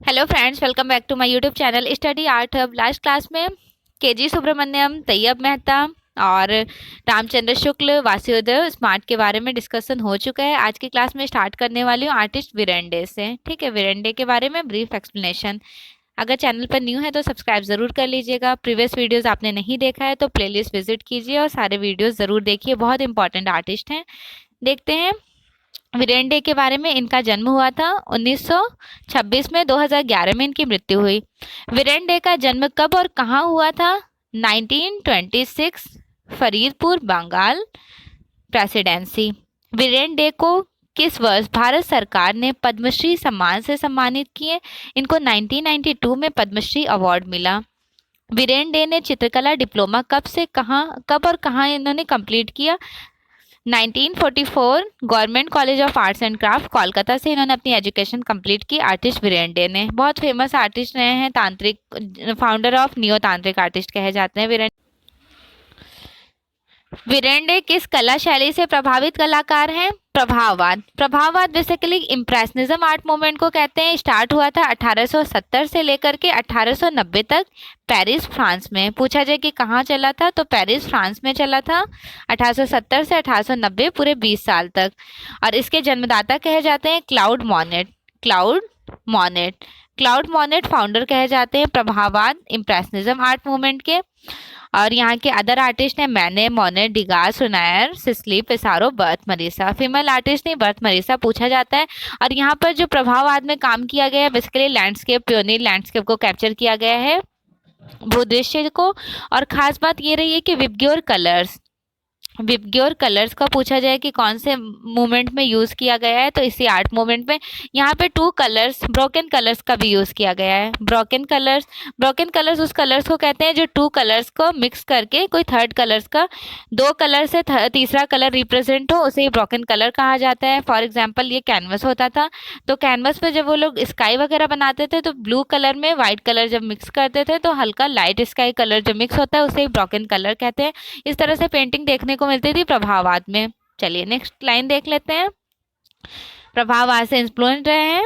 Hello friends, welcome back to my YouTube channel study art hub. Last class में K G Subramanyan, Tyeb Mehta और रामचंद्र शुक्ल, Vasudev smart के बारे में डिस्कशन हो चुका है। आज की क्लास में स्टार्ट करने वाली हूँ आर्टिस्ट विरेंडे से। ठीक है, विरेंडे के बारे में ब्रीफ एक्सप्लेनेशन। अगर चैनल पर न्यू है तो सब्सक्राइब ज़रूर कर लीजिएगा। प्रीवियस वीडियोस आपने नहीं देखा है तो प्लेलिस्ट विजिट कीजिए और सारे वीडियोस ज़रूर देखिए, बहुत इंपॉर्टेंट आर्टिस्ट हैं। देखते हैं विरेंडे के बारे में। इनका जन्म हुआ था 1926 में, 2011 में इनकी मृत्यु हुई। विरेंडे का जन्म कब और कहाँ हुआ था? 1926, फरीदपुर, बंगाल प्रेसिडेंसी। विरेंडे को किस वर्ष भारत सरकार ने पद्मश्री सम्मान से सम्मानित किए? इनको 1992 में पद्मश्री अवार्ड मिला। विरेंडे ने चित्रकला डिप्लोमा कब और कहाँ इन्होंने कंप्लीट किया? 1944 government college of arts and craft Kolkata से इन्होंने अपनी एजुकेशन कंप्लीट की। आर्टिस्ट विरेंडे ने बहुत फेमस आर्टिस्ट रहे हैं, तांत्रिक, फाउंडर ऑफ नियो तांत्रिक आर्टिस्ट कहे जाते हैं विरेंडे। विरेंडे किस कला शैली से प्रभावित कलाकार हैं? प्रभाववाद। प्रभाववाद बेसिकली इम्प्रेशनिज्म आर्ट मूवमेंट को कहते हैं। स्टार्ट हुआ था 1870 से लेकर के 1890 तक पेरिस, फ्रांस में। पूछा जाए कि कहाँ चला था तो पेरिस, फ्रांस में चला था 1870 से 1890, पूरे 20 साल तक। और इसके जन्मदाता कहे जाते हैं क्लाउड मॉनेट। क्लाउड मॉनेट फाउंडर कहे जाते हैं प्रभाववाद इम्प्रेशनिज्म आर्ट मूवमेंट के। और यहाँ के अदर आर्टिस्ट हैं Manet, Monet, Degas, Renoir, Sisley, Pissarro, Berthe Morisot. Female artist नहीं, बर्थ मरीसा पूछा जाता है। और यहाँ पर जो प्रभाववाद में काम किया गया है बेसिकली लैंडस्केप, प्योनियर लैंडस्केप को कैप्चर किया गया है, भूदृश्य को। और खास बात ये रही है कि विबग्योर कलर्स का पूछा जाए कि कौन से मूवमेंट में यूज़ किया गया है तो इसी आर्ट मूवमेंट में। यहाँ पे 2 कलर्स, ब्रोकन कलर्स का भी यूज़ किया गया है। ब्रोकन कलर्स उस कलर्स को कहते हैं जो 2 कलर्स को मिक्स करके कोई थर्ड कलर्स का 2 कलर से तीसरा कलर रिप्रेजेंट हो, उसे ब्रोकन कलर कहा जाता है। फॉर एग्जाम्पल ये कैनवस होता था तो कैनवस पे जब वो लोग स्काई वगैरह बनाते थे तो ब्लू कलर में वाइट कलर जब मिक्स करते थे तो हल्का लाइट स्काई कलर जो मिक्स होता है उसे ब्रोकन कलर कहते हैं। इस तरह से पेंटिंग देखने को मिलती थी प्रभाववाद में। चलिए नेक्स्ट लाइन देख लेते हैं। प्रभाववाद से इन्फ्लुएंस रहे हैं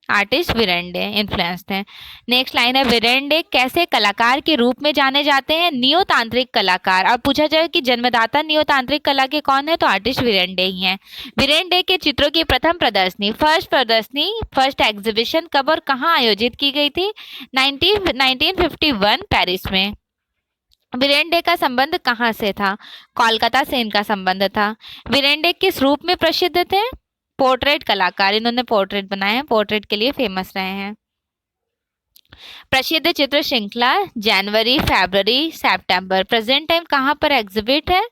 आर्टिस्ट विरेंडे, इन्फ्लुएंस्ड हैं। नेक्स्ट लाइन है विरेंडे कैसे कलाकार के रूप में जाने जाते हैं? नियो तांत्रिक कलाकार। अब पूछा जाए कि जन्मदाता नियो तांत्रिक कला के कौन है तो आर्टिस्ट विरेंडे ही हैं। विरेंडे के चित्रों की प्रथम प्रदर्शनी, फर्स्ट एग्जीबिशन कब और कहाँ आयोजित की गई थी? 1951 पेरिस में। विरेंडे का संबंध कहाँ से था? कोलकाता से इनका संबंध था। विरेंडे किस रूप में प्रसिद्ध थे? पोर्ट्रेट कलाकार, इन्होंने पोर्ट्रेट बनाए हैं, पोर्ट्रेट के लिए फेमस रहे हैं। प्रसिद्ध चित्र श्रृंखला जनवरी, फरवरी, सितंबर, प्रेजेंट टाइम कहाँ पर एग्जिबिट है?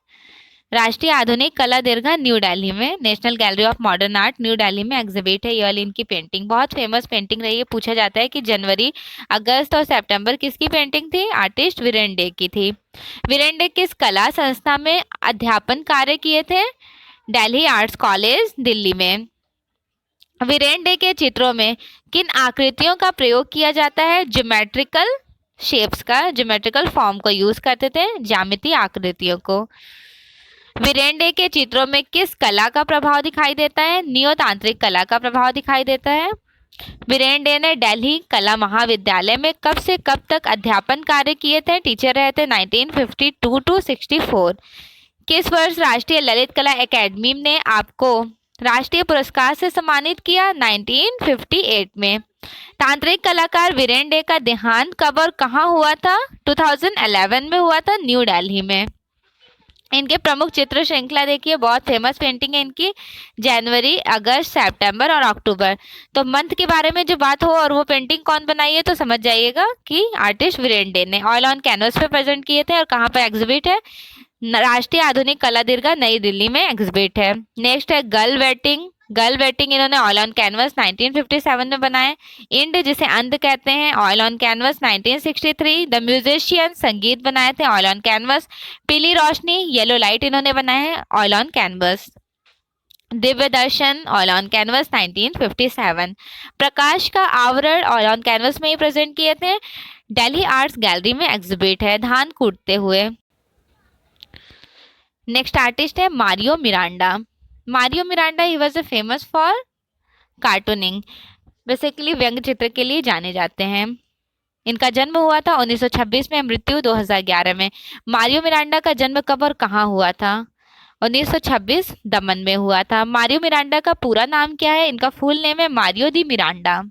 राष्ट्रीय आधुनिक कला दीर्घा न्यू दिल्ली में, national gallery of modern art new Delhi में एग्जिबिट है। ये वाली इनकी पेंटिंग बहुत फेमस पेंटिंग रही है। पूछा जाता है कि जनवरी, अगस्त और सितंबर किसकी पेंटिंग थी? आर्टिस्ट विरेंडे की थी। विरेंडे किस कला संस्था में अध्यापन कार्य किए थे? दिल्ली आर्ट्स कॉलेज, दिल्ली में। विरेंडे के चित्रों में किन आकृतियों का प्रयोग किया जाता है? ज्योमेट्रिकल शेप्स का, ज्योमेट्रिकल फॉर्म को यूज करते थे, ज्यामितीय आकृतियों को। विरेंडे के चित्रों में किस कला का प्रभाव दिखाई देता है? नियो तांत्रिक कला का प्रभाव दिखाई देता है। विरेंडे ने दिल्ली कला महाविद्यालय में कब से कब तक अध्यापन कार्य किए थे? टीचर रहे थे 1952 to 64। किस वर्ष राष्ट्रीय ललित कला एकेडमी ने आपको राष्ट्रीय पुरस्कार से सम्मानित किया? 1958 में। तांत्रिक कलाकार विरेंडे का देहांत कब और कहाँ हुआ था? 2011 में हुआ था, न्यू दिल्ली में। इनके प्रमुख चित्र श्रृंखला देखिए, बहुत फेमस पेंटिंग है इनकी, जनवरी, अगस्त, सितंबर और अक्टूबर। तो मंथ के बारे में जो बात हो और वो पेंटिंग कौन बनाई है तो समझ जाइएगा कि आर्टिस्ट विरेंडे ने। ऑयल ऑन कैनवस पे प्रेजेंट किए थे और कहाँ पर एग्जिबिट है? राष्ट्रीय आधुनिक कला दीर्घा नई दिल्ली में एग्जिबिट है। नेक्स्ट है गर्ल वेटिंग इन्होंने ऑयल ऑन कैनवस 1957 में बनाए। इंड जिसे अंध कहते हैं, oil on canvas 1963। The musician संगीत बनाए थे, ऑयल ऑन कैनवस। पीली रोशनी येलो लाइट इन्होंने बनाए हैं, oil on canvas. Divya Darshan oil on canvas 1957। प्रकाश का आवरण ऑयल ऑन कैनवस में ही प्रेजेंट किए थे। दिल्ली आर्ट्स गैलरी में एग्जिबिट है, धान कूटते हुए। नेक्स्ट आर्टिस्ट है Mario Miranda. Mario Miranda he was famous for cartooning, basically व्यंग चित्र के लिए जाने जाते हैं। इनका जन्म हुआ था 1926 में, मृत्यु 2011 में। मारियो मिरांडा का जन्म कब और कहाँ हुआ था? 1926 दमन में हुआ था। मारियो मिरांडा का पूरा नाम क्या है? इनका फुल नेम है मारियो दी मिरांडा।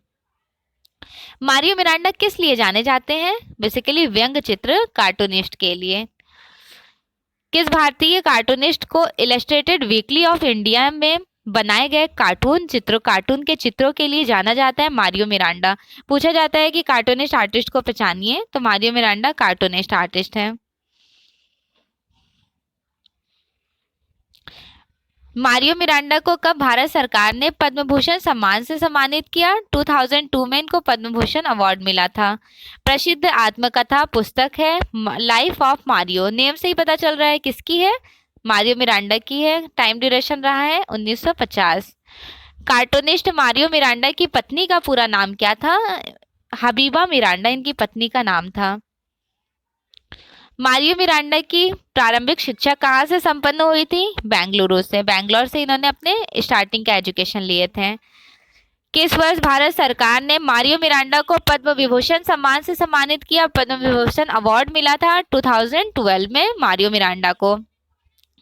मारियो मिरांडा किस लिए जाने जाते हैं? बेसिकली व्यंग चित्र कार्टूनिस्ट के लिए। किस भारतीय कार्टूनिस्ट को इलस्ट्रेटेड वीकली ऑफ इंडिया में बनाए गए कार्टून के चित्रों के लिए जाना जाता है? Mario Miranda. पूछा जाता है कि कार्टूनिस्ट आर्टिस्ट को पहचानिए, तो मारियो मिरांडा कार्टूनिस्ट आर्टिस्ट है। मारियो मिरांडा को कब भारत सरकार ने पद्म भूषण सम्मान से सम्मानित किया? 2002 में इनको पद्म भूषण अवार्ड मिला था। प्रसिद्ध आत्मकथा पुस्तक है लाइफ ऑफ मारियो। नेम से ही पता चल रहा है किसकी है? मारियो मिरांडा की है। टाइम ड्यूरेशन रहा है 1950। कार्टूनिस्ट मारियो मिरांडा की पत्नी का पूरा नाम क्या था? हबीबा मिरांडा इनकी पत्नी का नाम था। मारियो मिरांडा की प्रारंभिक शिक्षा कहाँ से संपन्न हुई थी? बेंगलुरु से। बेंगलोर से इन्होंने अपने स्टार्टिंग का एजुकेशन लिए थे। किस वर्ष भारत सरकार ने मारियो मिरांडा को पद्म विभूषण सम्मान से सम्मानित किया? पद्म विभूषण अवार्ड मिला था 2012 में मारियो मिरांडा को।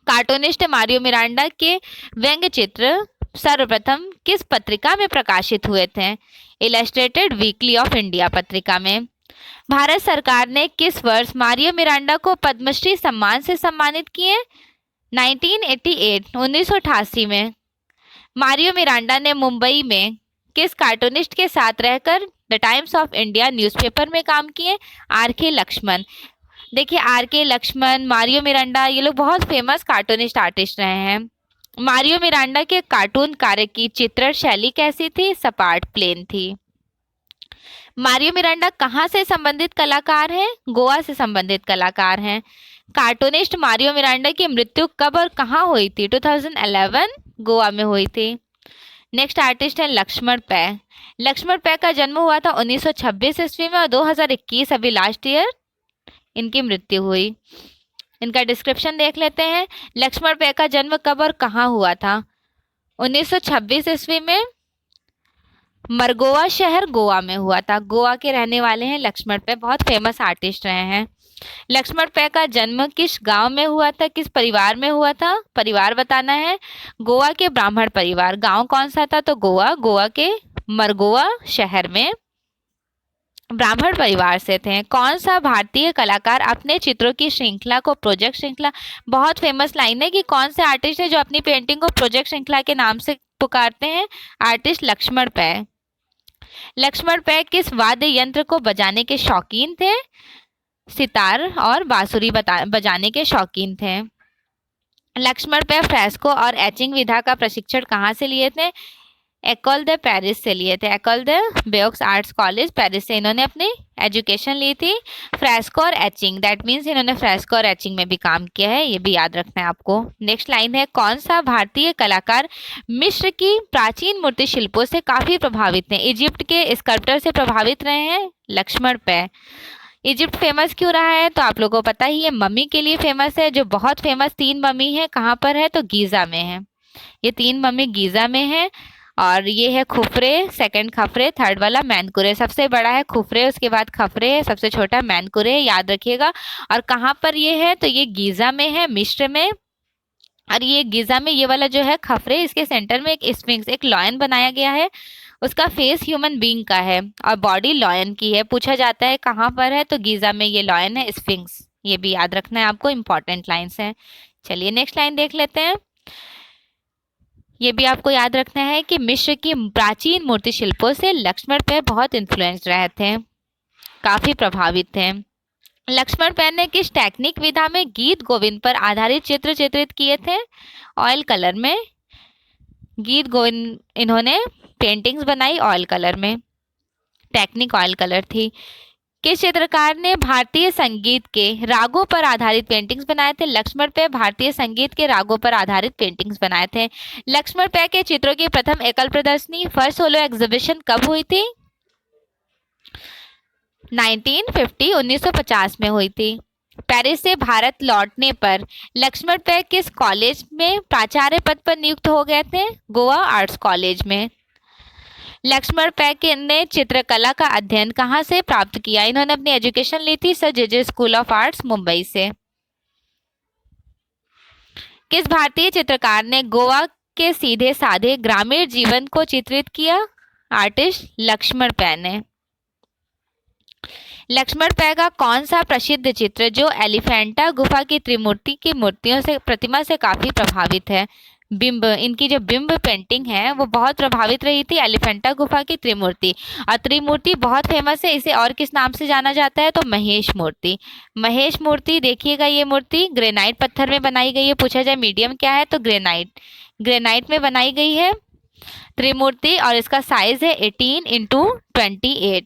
कार्टूनिस्ट मारियो मिरांडा के व्यंग्य चित्र सर्वप्रथम किस पत्रिका में प्रकाशित हुए थे? इलस्ट्रेटेड वीकली ऑफ इंडिया पत्रिका में। भारत सरकार ने किस वर्ष मारियो मिरांडा को पद्मश्री सम्मान से सम्मानित किए? 1988 में। मारियो मिरांडा ने मुंबई में किस कार्टूनिस्ट के साथ रहकर the times of India newspaper में काम किए? आर.के. लक्ष्मण। देखिए आर.के. लक्ष्मण, मारियो मिरांडा, ये लोग बहुत फेमस कार्टूनिस्ट आर्टिस्ट रहे हैं। मारियो मिरांडा के कार्टून कार्य की चित्रण शैली कैसी थी? सपाट, प्लेन थी। मारियो मिरांडा कहाँ से संबंधित कलाकार हैं? गोवा से संबंधित कलाकार हैं। कार्टूनिस्ट मारियो मिरांडा की मृत्यु कब और कहाँ हुई थी? 2011 गोवा में हुई थी। नेक्स्ट आर्टिस्ट है लक्ष्मण पै। लक्ष्मण पै का जन्म हुआ था 1926 ईस्वी में और 2021 अभी लास्ट ईयर इनकी मृत्यु हुई। इनका डिस्क्रिप्शन देख लेते हैं। लक्ष्मण पै का जन्म कब और कहाँ हुआ था? 1926 ईस्वी में मरगोवा शहर गोवा में हुआ था। गोवा के रहने वाले हैं लक्ष्मण पै, बहुत फेमस आर्टिस्ट रहे हैं। लक्ष्मण पै का जन्म किस गांव में हुआ था? किस परिवार में हुआ था? परिवार बताना है। गोवा के ब्राह्मण परिवार। गांव कौन सा था? तो गोवा के मरगोवा शहर में ब्राह्मण परिवार से थे। कौन सा भारतीय कलाकार अपने चित्रों की श्रृंखला को प्रोजेक्ट श्रृंखला, बहुत फेमस लाइन है कि कौन से आर्टिस्ट है जो अपनी पेंटिंग को प्रोजेक्ट श्रृंखला के नाम से पुकारते हैं? आर्टिस्ट लक्ष्मण पै। लक्ष्मण पै किस वाद्य यंत्र को बजाने के शौकीन थे? सितार और बांसुरी बजाने के शौकीन थे। लक्ष्मण पै फ्रेस्को और एचिंग विधा का प्रशिक्षण कहाँ से लिए थे? एकोल दे पेरिस से लिए थे। एकोल दे बेओक्स आर्ट्स कॉलेज पेरिस से इन्होंने अपनी एजुकेशन ली थी। फ्रेस्को और एचिंग, दैट मीन्स इन्होंने फ्रेस्को और एचिंग में भी काम किया है, ये भी याद रखना है आपको। नेक्स्ट लाइन है कौन सा भारतीय कलाकार मिस्र की प्राचीन मूर्ति शिल्पों से काफ़ी प्रभावित हैं? इजिप्ट के स्कल्पटर से प्रभावित रहे हैं लक्ष्मण पै। इजिप्ट फेमस क्यों रहा है? तो आप लोगों को पता ही है, मम्मी के लिए फेमस है, जो बहुत फेमस 3 मम्मी है। कहाँ पर है? तो गीज़ा में है। ये 3 मम्मी गीज़ा में है और ये है खुफरे, सेकंड खफरे, थर्ड वाला मैनकुरे। सबसे बड़ा है खुफरे, उसके बाद खफरे है, सबसे छोटा मैनकुरे है, याद रखिएगा। और कहाँ पर ये है? तो ये गीज़ा में है, मिस्र में। और ये गीज़ा में ये वाला जो है खफरे, इसके सेंटर में एक स्फिंक्स, एक लॉयन बनाया गया है। उसका फेस ह्यूमन बीइंग का है और बॉडी लॉयन की है। पूछा जाता है कहाँ पर है? तो गीज़ा में ये लॉयन है, स्फिंक्स। ये भी याद रखना है आपको, इंपॉर्टेंट लाइन्स हैं। चलिए नेक्स्ट लाइन देख लेते हैं। ये भी आपको याद रखना है कि मिस्र की प्राचीन मूर्ति शिल्पों से लक्ष्मण पै बहुत इन्फ्लुएंस रहे थे, काफ़ी प्रभावित थे। लक्ष्मण पै ने किस टेक्निक विधा में गीत गोविंद पर आधारित चित्र चित्रित किए थे? ऑयल कलर में गीत गोविंद इन्होंने पेंटिंग्स बनाई, ऑयल कलर में। टेक्निक ऑयल कलर थी। किस चित्रकार ने भारतीय संगीत के रागों पर आधारित पेंटिंग्स बनाए थे? लक्ष्मण पै भारतीय संगीत के रागों पर आधारित पेंटिंग्स बनाए थे। लक्ष्मण पै के चित्रों की प्रथम एकल प्रदर्शनी, फर्स्ट सोलो एग्जीबिशन कब हुई थी? 1950 1950 में हुई थी। पेरिस से भारत लौटने पर लक्ष्मण पै किस कॉलेज में प्राचार्य पद पर नियुक्त हो गए थे? गोवा आर्ट्स कॉलेज में। लक्ष्मण पै ने चित्रकला का अध्ययन कहाँ से प्राप्त किया? इन्होंने अपनी एजुकेशन ली थी sir J school of arts Mumbai से। किस भारतीय चित्रकार ने गोवा के सीधे साधे ग्रामीण जीवन को चित्रित किया? आर्टिस्ट लक्ष्मण पै ने। लक्ष्मण पै का कौन सा प्रसिद्ध चित्र जो एलिफेंटा गुफा की त्रिमूर्ति की मूर्तियों से प्रतिमा से काफी प्रभावित है? बिंब, इनकी जो बिंब पेंटिंग है वो बहुत प्रभावित रही थी एलिफेंटा गुफा की त्रिमूर्ति। और त्रिमूर्ति बहुत फेमस है, इसे और किस नाम से जाना जाता है? तो महेश मूर्ति। महेश मूर्ति देखिएगा, ये मूर्ति ग्रेनाइट पत्थर में बनाई गई है। पूछा जाए मीडियम क्या है तो ग्रेनाइट, ग्रेनाइट में बनाई गई है त्रिमूर्ति और इसका साइज है 18 into 24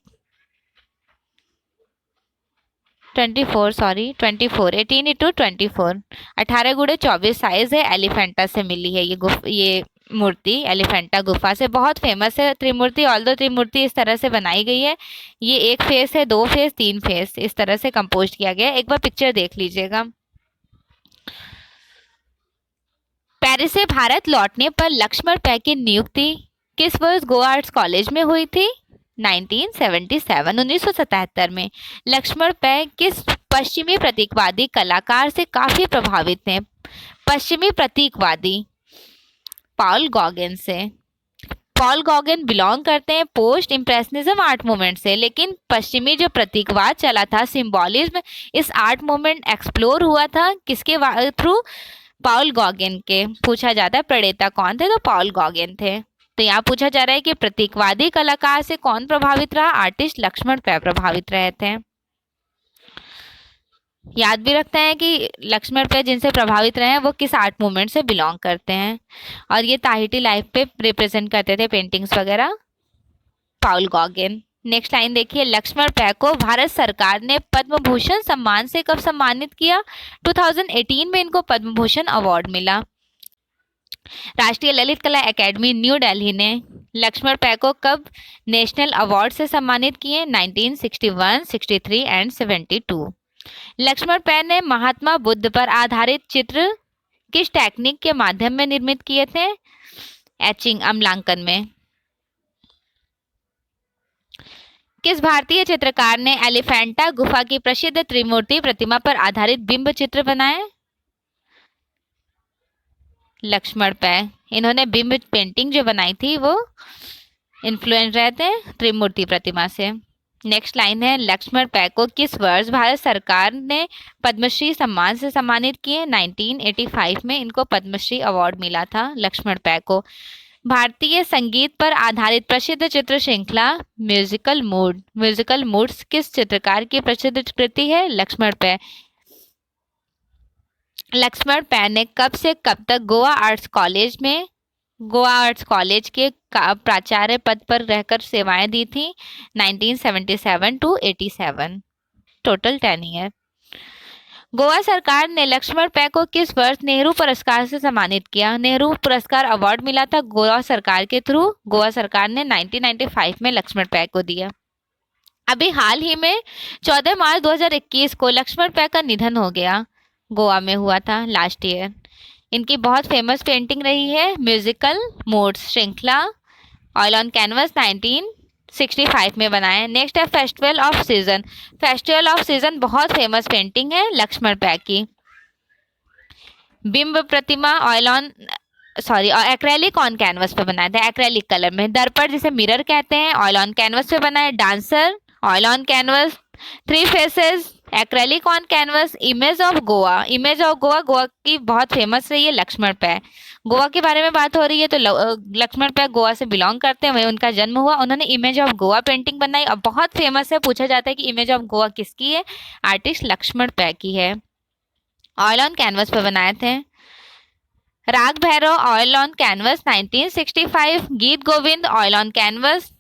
18 गुणे 24 साइज है। एलिफेंटा से मिली है ये मूर्ति एलिफेंटा गुफा से, बहुत फेमस है त्रिमूर्ति। ऑल्दो त्रिमूर्ति इस तरह से बनाई गई है, ये एक फेस है, दो फेस, तीन फेस, इस तरह से कंपोज किया गया है। एक बार पिक्चर देख लीजिएगा। पेरिस से भारत लौटने पर लक्ष्मण पै की नियुक्ति किस वर्ष गोवा आर्ट्स कॉलेज में हुई थी? 1977 में। लक्ष्मण पै किस पश्चिमी प्रतीकवादी कलाकार से काफी प्रभावित हैं? पश्चिमी प्रतीकवादी पॉल गॉगन से। पॉल गॉगन बिलोंग करते हैं पोस्ट इम्प्रेशनिज्म आर्ट मूवमेंट से, लेकिन पश्चिमी जो प्रतीकवाद चला था, सिंबॉलिज्म, इस आर्ट मूवमेंट एक्सप्लोर हुआ था किसके थ्रू? पॉल गॉगन के। पूछा जाता है प्रणेता कौन थे? तो पॉल गॉगन थे। तो यहाँ पूछा जा रहा है कि प्रतीकवादी कलाकार से कौन प्रभावित रहा? आर्टिस्ट लक्ष्मण पै प्रभावित रहे थे। याद भी रखते हैं कि लक्ष्मण पै जिनसे प्रभावित रहे हैं वो किस आर्ट मूवमेंट से बिलोंग करते हैं, और ये ताहिती लाइफ पे रिप्रेजेंट करते थे पेंटिंग्स वगैरह। पॉल गॉगन। नेक्स्ट लाइन देखिए, लक्ष्मण पै को भारत सरकार ने पद्म भूषण सम्मान से कब सम्मानित किया? 2018 में इनको पद्म भूषण अवार्ड मिला। राष्ट्रीय ललित कला एकेडमी न्यू दिल्ली ने लक्ष्मण पै को कब नेशनल अवार्ड से सम्मानित किए? 1961, 63 एंड 72। लक्ष्मण पै ने महात्मा बुद्ध पर आधारित चित्र किस टेक्निक के माध्यम में निर्मित किए थे? एचिंग, अम्लांकन में। किस भारतीय चित्रकार ने एलिफेंटा गुफा की प्रसिद्ध त्रिमूर्ति प्रतिमा पर आधारित बिंब चित्र बनाए? लक्ष्मण पै। इन्होंने बिंब पेंटिंग जो बनाई थी वो इन्फ्लुएंस रहे थे त्रिमूर्ति प्रतिमा से। नेक्स्ट लाइन है, लक्ष्मण पै को किस वर्ष भारत सरकार ने पद्मश्री सम्मान से सम्मानित किए? 1985 में इनको पद्मश्री अवार्ड मिला था लक्ष्मण पै को। भारतीय संगीत पर आधारित प्रसिद्ध चित्र श्रृंखला म्यूजिकल मूड्स किस चित्रकार की प्रसिद्ध कृति है? लक्ष्मण पै। लक्ष्मण पै ने कब से कब तक गोवा आर्ट्स कॉलेज के प्राचार्य पद पर रहकर सेवाएं दी थी? 1977 to 87, टोटल 10 ईयर। गोवा सरकार ने लक्ष्मण पै को किस वर्ष नेहरू पुरस्कार से सम्मानित किया? नेहरू पुरस्कार अवार्ड मिला था गोवा सरकार के थ्रू। गोवा सरकार ने 1995 में लक्ष्मण पै को दिया। अभी हाल ही में 14 मार्च 2021 को लक्ष्मण पै का निधन हो गया, गोवा में हुआ था लास्ट ईयर। इनकी बहुत फेमस पेंटिंग रही है म्यूजिकल मूड्स श्रृंखला, ऑयल ऑन कैनवस 1965 में बनाए। नेक्स्ट है festival off season. Festival off season बहुत फेमस पेंटिंग है लक्ष्मण पै की। बिंब प्रतिमा एक्रेलिक ऑन कैनवस पे बनाया था, एक्रेलिक कलर में। दर्पण जिसे मिरर कहते हैं, ऑयल ऑन कैनवस पे बनाए। Dancer, oil on canvas. Three faces, acrylic on canvas. Image of Goa Goa की बहुत फेमस रही है लक्ष्मण पै। गोवा के बारे में बात हो रही है तो लक्ष्मण पै गोवा से बिलोंग करते हैं, वहीं उनका जन्म हुआ। उन्होंने इमेज ऑफ गोवा पेंटिंग बनाई और बहुत फेमस है। पूछा जाता है कि इमेज ऑफ गोवा किसकी है? आर्टिस्ट लक्ष्मण पै की है। ऑयल ऑन कैनवस पे बनाए थे। राग भैरव ऑयल ऑन कैनवस 1965। गीत Govind oil on canvas.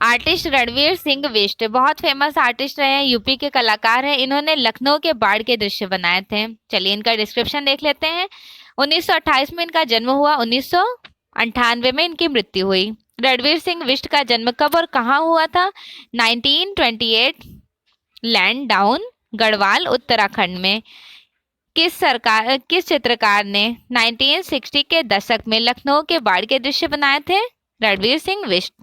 Artist Ranveer Singh Bisht बहुत फेमस आर्टिस्ट रहे हैं, यूपी के कलाकार हैं। इन्होंने लखनऊ के बाढ़ के दृश्य बनाए थे। चलिए इनका डिस्क्रिप्शन देख लेते हैं। 1928 में इनका जन्म हुआ, 1998 में इनकी मृत्यु हुई। रणवीर सिंह बिष्ट का जन्म कब और कहाँ हुआ था? 1928 लैंड डाउन, गढ़वाल, उत्तराखंड में। किस चित्रकार ने 1960 के दशक में लखनऊ के बाढ़ के दृश्य बनाए थे? रणवीर सिंह बिष्ट।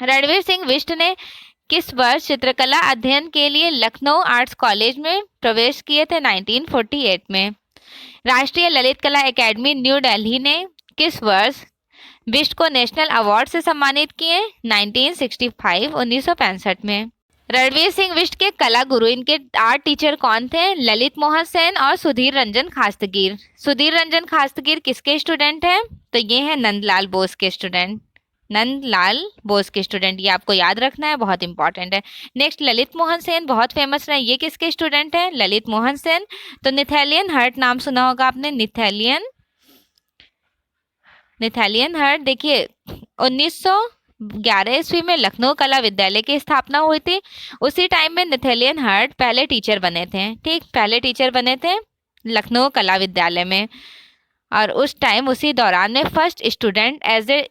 रणवीर सिंह बिष्ट ने किस वर्ष चित्रकला अध्ययन के लिए लखनऊ आर्ट्स कॉलेज में प्रवेश किए थे? 1948 में। राष्ट्रीय ललित कला एकेडमी न्यू दिल्ली ने किस वर्ष बिष्ट को नेशनल अवार्ड से सम्मानित किए? 1965 1965 में। रणवीर सिंह बिष्ट के कला गुरु, इनके आर्ट टीचर कौन थे? ललित मोहन सेन और सुधीर रंजन खास्तगीर। सुधीर रंजन खास्तगीर किसके स्टूडेंट हैं? तो ये हैं नंदलाल बोस के स्टूडेंट। नंदलाल बोस के स्टूडेंट, ये आपको याद रखना है, बहुत इंपॉर्टेंट है। नेक्स्ट ललित मोहन सेन, बहुत फेमस रहे, ये किसके स्टूडेंट हैं? ललित मोहन सेन। तो निथेलियन हर्ट नाम सुना होगा आपने, निथेलियन हर्ट। देखिए 1911 ईस्वी में लखनऊ कला विद्यालय की स्थापना हुई थी। उसी टाइम में निथेलियन हर्ट पहले टीचर बने थे। ठीक, पहले टीचर बने थे लखनऊ कला विद्यालय में। और उस टाइम उसी दौरान में first student as a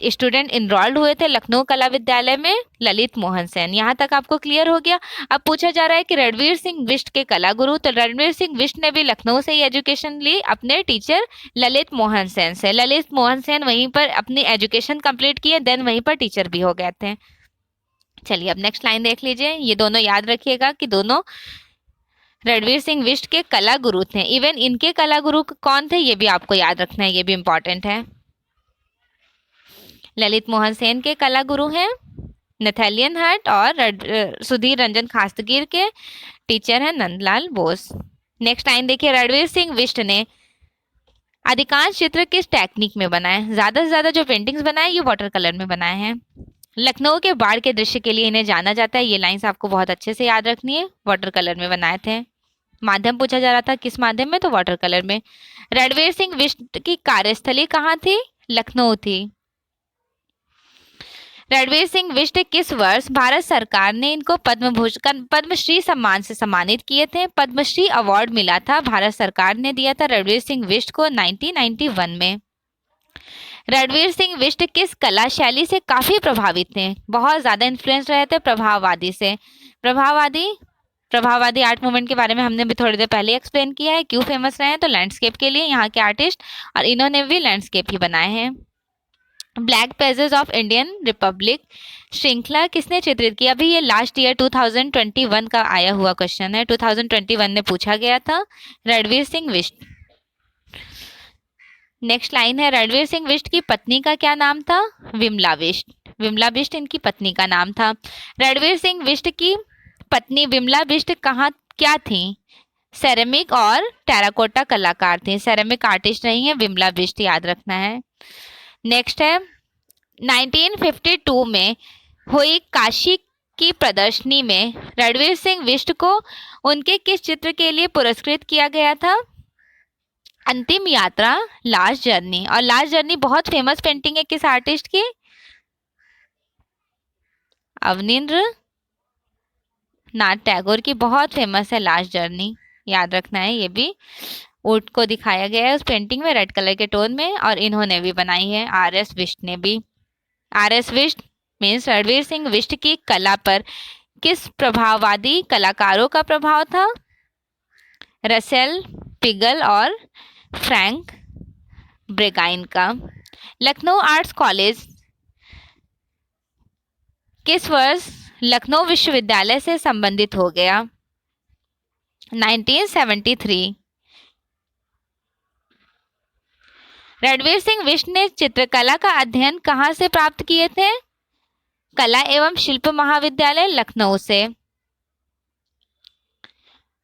student enrolled हुए थे लखनऊ कला विद्यालय में ललित मोहन सेन। यहाँ तक आपको क्लियर हो गया। अब पूछा जा रहा है कि रणवीर सिंह बिष्ट के कला गुरु, तो रणवीर सिंह बिष्ट ने भी लखनऊ से ही एजुकेशन ली अपने टीचर ललित मोहन सेन से। ललित मोहन सेन वहीं पर अपनी एजुकेशन कंप्लीट किए, देन वहीं पर टीचर भी हो गए थे। चलिए अब नेक्स्ट लाइन देख लीजिए। ये दोनों याद रखिएगा कि दोनों रणवीर सिंह बिष्ट के कला गुरु थे। इवन इनके कला गुरु कौन थे ये भी आपको याद रखना है, ये भी इंपॉर्टेंट है। ललित मोहन सेन के कला गुरु हैं नेथेलियन हर्ट, और सुधीर रंजन खास्तगीर के टीचर हैं नंदलाल बोस। नेक्स्ट लाइन देखिए। रणवीर सिंह बिष्ट ने अधिकांश चित्र किस टेक्निक में बनाए? ज्यादा से ज्यादा जो पेंटिंग्स बनाए ये वाटर कलर में बनाए हैं। लखनऊ के बाढ़ के दृश्य के लिए इन्हें जाना जाता है। ये लाइंस आपको बहुत अच्छे से याद रखनी है। वाटर कलर में बनाए थे। माध्यम पूछा जा रहा था, किस माध्यम में? तो वाटर कलर में। रणवीर सिंह बिष्ट की कार्यस्थली कहाँ थी? लखनऊ थी। रणवीर सिंह बिष्ट किस वर्ष भारत सरकार ने इनको पद्मश्री सम्मान से सम्मानित किए थे? पद्मश्री अवार्ड मिला था, भारत सरकार ने दिया था रणवीर सिंह बिष्ट को 1991 में। रणवीर सिंह बिष्ट किस कला शैली से काफी प्रभावित थे? बहुत ज्यादा इन्फ्लुएंस रहे थे प्रभाववादी से। प्रभाववादी आर्ट मूवमेंट के बारे में हमने भी थोड़ी देर पहले एक्सप्लेन किया है। क्यों फेमस रहे हैं? तो लैंडस्केप के लिए यहाँ के आर्टिस्ट, और इन्होंने भी लैंडस्केप ही बनाए हैं। Black pages of Indian Republic श्रृंखला किसने चित्रित किया? अभी ये लास्ट ईयर 2021 का आया हुआ क्वेश्चन है, 2021 में पूछा गया था। रणवीर सिंह बिष्ट। नेक्स्ट लाइन है। रणवीर सिंह बिष्ट की पत्नी का क्या नाम था? विमला बिष्ट। विमला बिष्ट इनकी पत्नी का नाम था। रणवीर सिंह बिष्ट की पत्नी विमला बिष्ट क्या थी? सेरेमिक और टेराकोटा कलाकार थी। सेरेमिक आर्टिस्ट रही हैं विमला बिष्ट, याद रखना है। नेक्स्ट है 1952 में हुई काशी की प्रदर्शनी में रणवीर सिंह बिष्ट को उनके किस चित्र के लिए पुरस्कृत किया गया था? अंतिम यात्रा, लास्ट जर्नी। और लास्ट जर्नी बहुत फेमस पेंटिंग है किस आर्टिस्ट की? अवनींद्र नाथ टैगोर की बहुत फेमस है लास्ट जर्नी, याद रखना है। ये भी ऊंट को दिखाया गया है उस पेंटिंग में रेड कलर के टोन में, और इन्होंने भी बनाई है, आर.एस. बिष्ट ने भी। आर.एस. बिष्ट मीन्स रणवीर सिंह बिष्ट की कला पर किस प्रभाववादी कलाकारों का प्रभाव था? रसेल पिगल और फ्रैंक ब्रेगाइन का। लखनऊ आर्ट्स कॉलेज किस वर्ष लखनऊ विश्वविद्यालय से संबंधित हो गया? 1973। रणवीर सिंह बिष्ट ने चित्रकला का अध्ययन कहाँ से प्राप्त किए थे? कला एवं शिल्प महाविद्यालय लखनऊ से।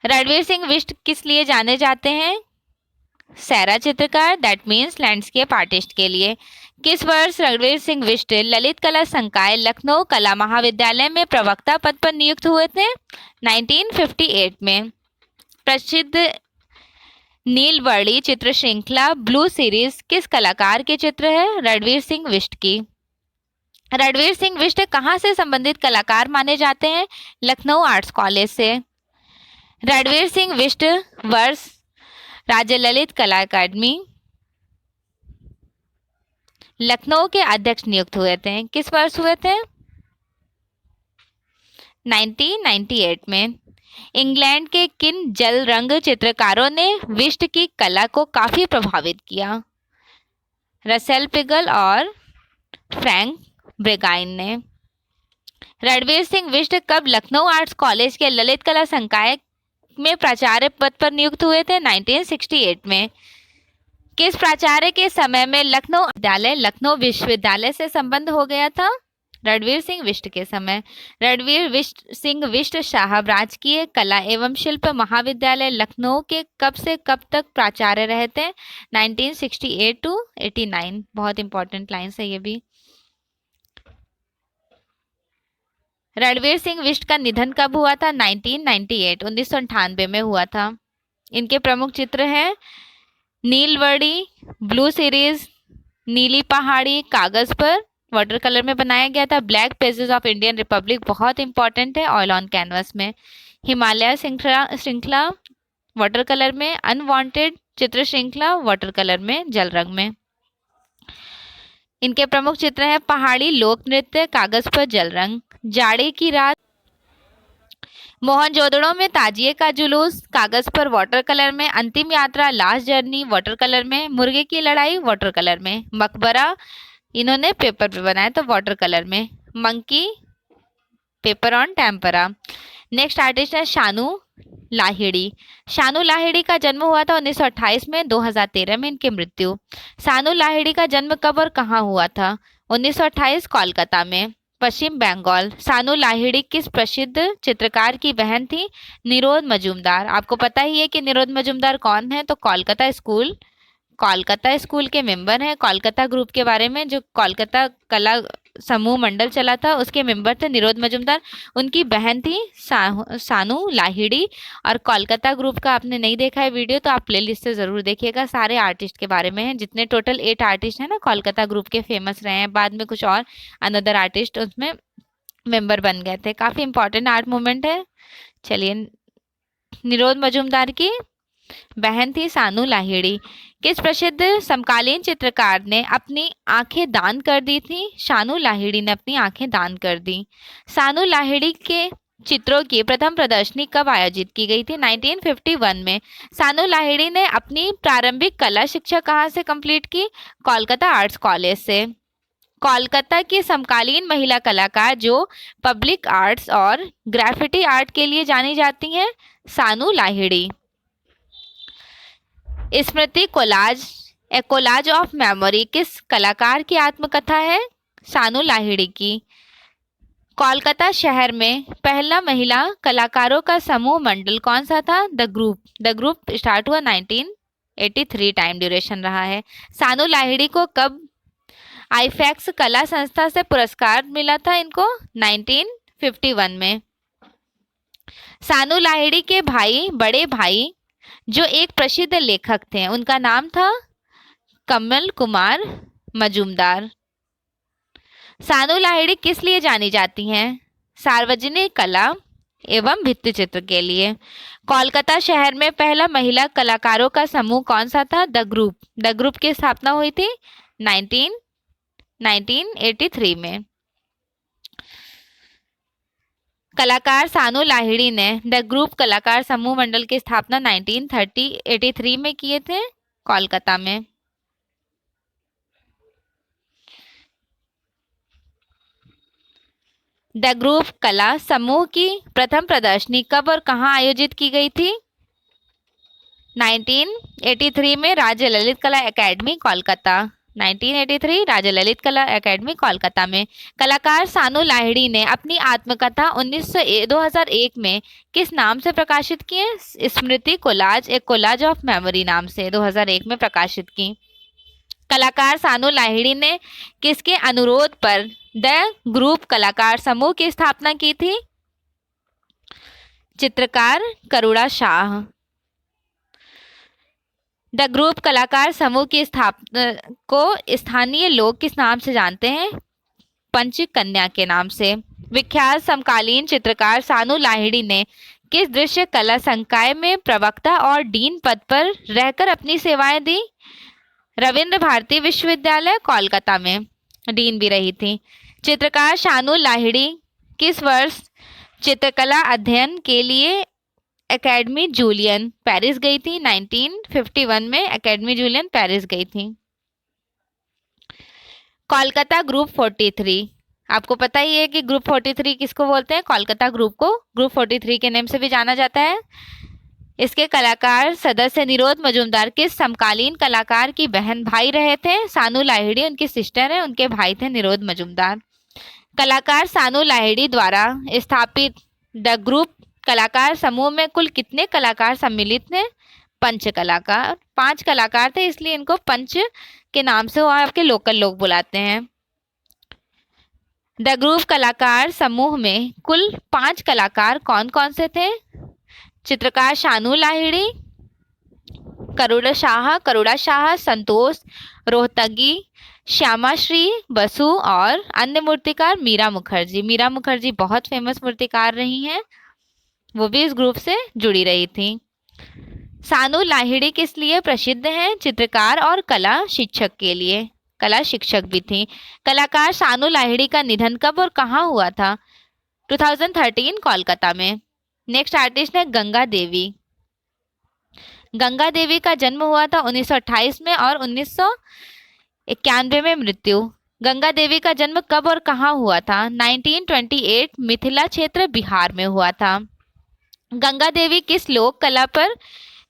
रणवीर सिंह बिष्ट किस लिए जाने जाते हैं? सैरा चित्रकार, दैट मीन्स लैंडस्केप आर्टिस्ट के लिए। किस वर्ष रणवीर सिंह बिष्ट ललित कला संकाय लखनऊ कला महाविद्यालय में प्रवक्ता पद पर नियुक्त हुए थे? 1958 में। प्रसिद्ध नीलवर्णी चित्र श्रृंखला ब्लू सीरीज किस कलाकार के चित्र है? रणवीर सिंह बिष्ट की। रणवीर सिंह बिष्ट कहाँ से संबंधित कलाकार माने जाते हैं? लखनऊ आर्ट्स कॉलेज से। रणवीर सिंह बिष्ट वर्ष राज्य ललित कला अकादमी लखनऊ के अध्यक्ष नियुक्त हुए थे? किस वर्ष हुए थे? 1998 में। इंग्लैंड के किन जल रंग चित्रकारों ने विष्ट की कला को काफी प्रभावित किया? रसेल पिगल और फ्रैंक ब्रेगाइन ने। रणवीर सिंह विष्ट कब लखनऊ आर्ट्स कॉलेज के ललित कला संकाय में प्राचार्य पद पर नियुक्त हुए थे? 1968 में। किस प्राचार्य के समय में लखनऊ विश्वविद्यालय से संबंध हो गया था? रणवीर सिंह विष्ट के समय। रणवीर सिंह विष्ट साहब राजकीय कला एवं शिल्प महाविद्यालय लखनऊ के कब से कब तक प्राचार्य रहे थे? 1968 टू 89। बहुत इंपॉर्टेंट लाइन है ये भी। रणवीर सिंह विष्ट का निधन कब हुआ था? 1998 1998 में हुआ था। इनके प्रमुख चित्र हैं नीलवर्णी, ब्लू सीरीज, नीली पहाड़ी कागज पर वाटर कलर में बनाया गया था। Black pages of Indian Republic बहुत इंपॉर्टेंट है, ऑयल ऑन कैनवस में। हिमालय श्रृंखला वाटर कलर में। अनवांटेड चित्र श्रृंखला वाटर कलर में जल रंग में। इनके प्रमुख चित्र हैं पहाड़ी लोक नृत्य कागज पर जल रंग, जाड़े की रात, मोहनजोदड़ो में ताजिए का जुलूस कागज पर वाटर कलर में, अंतिम यात्रा लास्ट जर्नी वाटर कलर में, मुर्गे की लड़ाई वाटर कलर में, मकबरा इन्होंने पेपर पे बनाया तो वाटर कलर में, monkey paper on tempera. Next artist है शानू लाहिड़ी। शानू लाहिड़ी का जन्म हुआ था 1928 में, 2013 में इनकी मृत्यु। शानू लाहिड़ी का जन्म कब और कहाँ हुआ था? 1928 कोलकाता में, पश्चिम बंगाल। शानू लाहिड़ी किस प्रसिद्ध चित्रकार की बहन थी? निरोध मजूमदार। आपको पता ही है कि निरोध मजूमदार कौन है, तो कोलकाता स्कूल के मेंबर हैं। कोलकाता ग्रुप के बारे में जो कोलकाता कला समूह मंडल चला था उसके मेंबर थे निरोध मजूमदार। उनकी बहन थी शानू लाहिड़ी। और कोलकाता ग्रुप का आपने नहीं देखा है वीडियो तो आप प्लेलिस्ट से ज़रूर देखिएगा, सारे आर्टिस्ट के बारे में है। जितने टोटल 8 आर्टिस्ट हैं ना कोलकाता ग्रुप के फेमस रहे हैं, बाद में कुछ और अनदर आर्टिस्ट उसमें मेंबर बन गए थे। काफ़ी इंपॉर्टेंट आर्ट मूवमेंट है। चलिए, निरोध मजूमदार की बहन थी शानू लाहिड़ी। किस प्रसिद्ध समकालीन चित्रकार ने अपनी आंखें दान कर दी थी? शानू लाहिड़ी ने अपनी आंखें दान कर दी। शानू लाहिड़ी के चित्रों की प्रथम प्रदर्शनी कब आयोजित की गई थी? 1951 में। शानू लाहिड़ी ने अपनी प्रारंभिक कला शिक्षा कहाँ से कंप्लीट की? कोलकाता आर्ट्स कॉलेज से। कोलकाता की समकालीन महिला कलाकार जो पब्लिक आर्ट्स और ग्राफिटी आर्ट के लिए जानी जाती हैं? Shanu Lahiri. Smriti collage a collage of memory किस कलाकार की आत्मकथा है? शानू लाहिड़ी की। कोलकाता शहर में पहला महिला कलाकारों का समूह मंडल कौन सा था? द ग्रुप स्टार्ट हुआ 1983, टाइम ड्यूरेशन रहा है। शानू लाहिड़ी को कब आईफैक्स कला संस्था से पुरस्कार मिला था? इनको 1951 में। शानू लाहिड़ी के बड़े भाई जो एक प्रसिद्ध लेखक थे उनका नाम था कमल कुमार मजूमदार। शानू लाहिड़ी किस लिए जानी जाती हैं? सार्वजनिक कला एवं भित्ति चित्र के लिए। कोलकाता शहर में पहला महिला कलाकारों का समूह कौन सा था? द ग्रुप की स्थापना हुई थी 1983 में। कलाकार शानू लाहिड़ी ने द ग्रुप कलाकार समूह मंडल की स्थापना 1983 में किए थे कोलकाता में। द ग्रुप कला समूह की प्रथम प्रदर्शनी कब और कहां आयोजित की गई थी? 1983 में राज्य ललित कला एकेडमी कोलकाता। 1983 राज्य ललित कला एकेडमी कोलकाता में। कलाकार शानू लाहिड़ी ने अपनी आत्मकथा 2001 में किस नाम से प्रकाशित की है? Smriti collage a collage of memory नाम से 2001 में प्रकाशित की। कलाकार शानू लाहिड़ी ने किसके अनुरोध पर द ग्रुप कलाकार समूह की स्थापना की थी? चित्रकार करुणा शाह। द ग्रुप कलाकार समूह की स्थापना को स्थानीय लोग किस नाम से जानते हैं? पंचकन्या के नाम से। विख्यात समकालीन चित्रकार शानू लाहिड़ी ने किस दृश्य कला संकाय में प्रवक्ता और डीन पद पर रहकर अपनी सेवाएं दी? रविंद्र भारती विश्वविद्यालय कोलकाता में डीन भी रही थी। चित्रकार शानू लाहिड़ी किस वर्ष चित्रकला अध्ययन के लिए एकेडमी जूलियन पेरिस गई थी? 1951 में एकेडमी जूलियन पेरिस गई थी। कोलकाता ग्रुप 43, आपको पता ही है कि ग्रुप 43 किसको बोलते हैं? कोलकाता ग्रुप को ग्रुप 43 के नाम से भी जाना जाता है। इसके कलाकार सदस्य निरोध मजूमदार किस समकालीन कलाकार की बहन भाई रहे थे? सानू लाहिड़ी उनकी सिस्टर है, उनके भाई थे निरोध मजूमदार। कलाकार सानू लाहिड़ी द्वारा स्थापित द ग्रुप कलाकार समूह में कुल कितने कलाकार सम्मिलित थे? पंच कलाकार, 5 कलाकार थे, इसलिए इनको पंच के नाम से वहाँ आपके लोकल लोग बुलाते हैं। द ग्रुप कलाकार समूह में कुल 5 कलाकार कौन कौन से थे? चित्रकार शानू लाहिड़ी, करुड़ा शाह, संतोष रोहतगी, श्यामाश्री बसु और अन्य मूर्तिकार मीरा मुखर्जी। मीरा मुखर्जी बहुत फेमस मूर्तिकार रही हैं, वो भी इस ग्रुप से जुड़ी रही थी। सानू लाहिड़ी किस लिए प्रसिद्ध हैं? चित्रकार और कला शिक्षक के लिए, कला शिक्षक भी थी। कलाकार सानू लाहिड़ी का निधन कब और कहाँ हुआ था? 2013 कोलकाता में। नेक्स्ट आर्टिस्ट है गंगा देवी। गंगा देवी का जन्म हुआ था 1928 में और 1991 में मृत्यु। गंगा देवी का जन्म कब और कहाँ हुआ था? 1928 मिथिला क्षेत्र बिहार में हुआ था। गंगा देवी किस लोक कला पर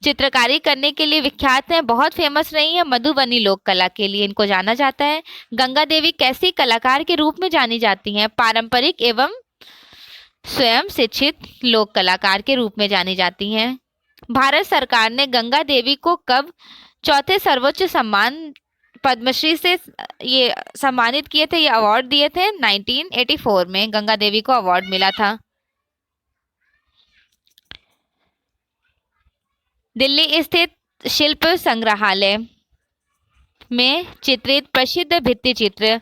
चित्रकारी करने के लिए विख्यात हैं? बहुत फेमस रही है मधुबनी लोक कला के लिए इनको जाना जाता है। गंगा देवी कैसी कलाकार के रूप में जानी जाती हैं? पारंपरिक एवं स्वयं शिक्षित लोक कलाकार के रूप में जानी जाती हैं। भारत सरकार ने गंगा देवी को कब चौथे सर्वोच्च सम्मान पद्मश्री से ये सम्मानित किए थे, ये अवार्ड दिए थे? 1984 में गंगा देवी को अवार्ड मिला था। दिल्ली स्थित शिल्प संग्रहालय में चित्रित प्रसिद्ध भित्ति चित्र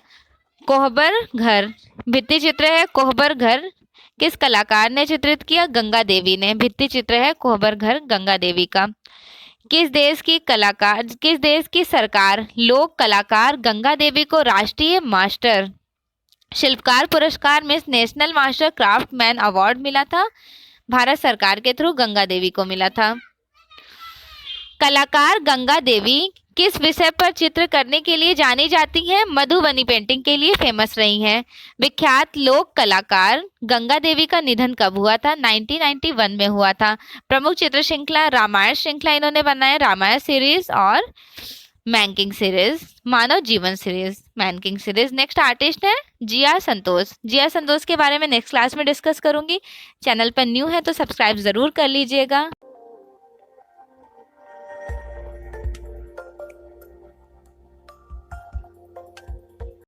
कोहबर घर, भित्ति चित्र है कोहबर घर, किस कलाकार ने चित्रित किया? गंगा देवी ने। भित्ति चित्र है कोहबर घर गंगा देवी का। किस देश की सरकार लोक कलाकार गंगा देवी को राष्ट्रीय मास्टर शिल्पकार पुरस्कार में नेशनल मास्टर क्राफ्टमैन अवार्ड मिला था? भारत सरकार के थ्रू गंगा देवी को मिला था। कलाकार गंगा देवी किस विषय पर चित्र करने के लिए जानी जाती हैं? मधुबनी पेंटिंग के लिए फेमस रही हैं। विख्यात लोक कलाकार गंगा देवी का निधन कब हुआ था? 1991 में हुआ था। प्रमुख चित्र श्रृंखला रामायण श्रृंखला इन्होंने बनाया, रामायण सीरीज और मैनकिंग सीरीज, मानव जीवन सीरीज, मैनकिंग सीरीज। नेक्स्ट आर्टिस्ट है जिया संतोष। जिया संतोष के बारे में नेक्स्ट क्लास में डिस्कस करूंगी। चैनल पर न्यू है तो सब्सक्राइब जरूर कर लीजिएगा।